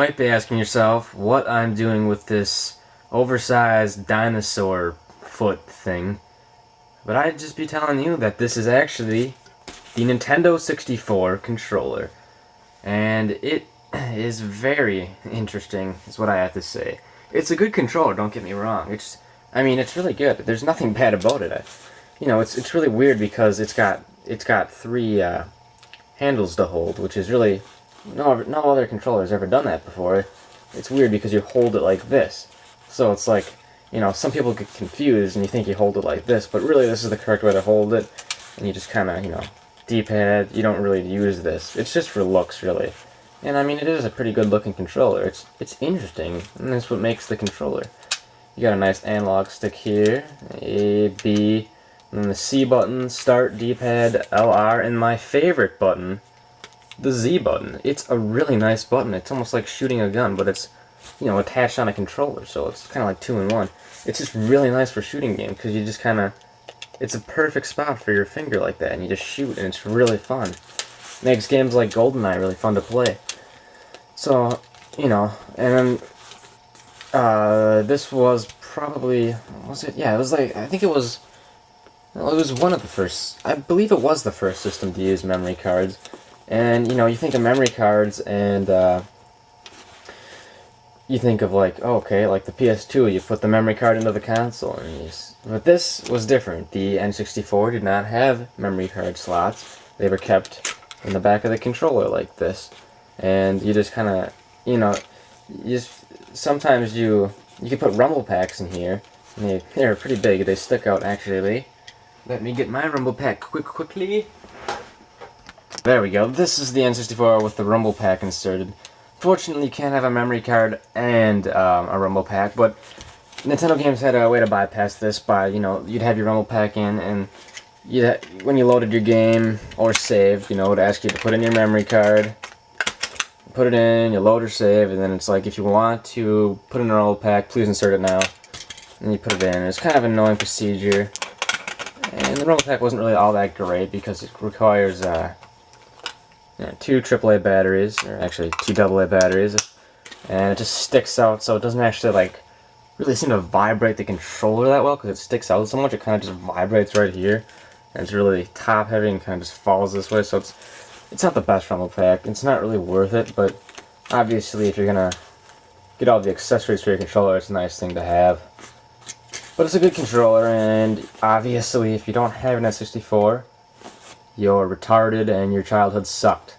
might be asking yourself what I'm doing with this oversized dinosaur foot thing, but I'd just be telling you that this is actually the Nintendo 64 controller, and it is very interesting, is what I have to say. It's a good controller, don't get me wrong. It's really good. There's nothing bad about it. It's really weird because it's got three handles to hold, which is really no other controller's ever done that before. It's weird because you hold it like this, so it's like, some people get confused and you think you hold it like this, but really this is the correct way to hold it, and you just kind of, D-pad. You don't really use this. It's just for looks, really. And it is a pretty good looking controller. It's interesting, and that's what makes the controller. You got a nice analog stick here, A, B, and then the C button, start, D-pad, LR, and my favorite button, the Z button. It's a really nice button. It's almost like shooting a gun, but it's, attached on a controller, so it's kind of like 2-in-1. It's just really nice for shooting games, because you just kind of, it's a perfect spot for your finger like that, and you just shoot, and it's really fun. Makes games like GoldenEye really fun to play. So, and then, this was probably, was it? Yeah, it was like, I think it was one of the first, I believe it was the first system to use memory cards. And, you think of memory cards, and, you think of like, oh, okay, like the PS2, you put the memory card into the console, but this was different. The N64 did not have memory card slots. They were kept in the back of the controller like this. And you just kind of, sometimes you can put rumble packs in here, and they're pretty big. They stick out, actually. Let me get my rumble pack quickly. There we go. This is the N64 with the rumble pack inserted. Fortunately, you can't have a memory card and a rumble pack, but Nintendo games had a way to bypass this by, you'd have your rumble pack in, and when you loaded your game or saved, it would ask you to put in your memory card. Put it in, you load or save, and then it's like, if you want to put in a rumble pack, please insert it now. And you put it in. It's kind of an annoying procedure. And the rumble pack wasn't really all that great because it requires two AAA batteries, or actually two AA batteries, and it just sticks out, so it doesn't actually really seem to vibrate the controller that well because it sticks out so much. It kind of just vibrates right here, and it's really top heavy and kind of just falls this way, so it's not the best rumble pack. It's not really worth it, but obviously if you're gonna get all the accessories for your controller, it's a nice thing to have. But it's a good controller, and obviously if you don't have an N64, you're retarded and your childhood sucked.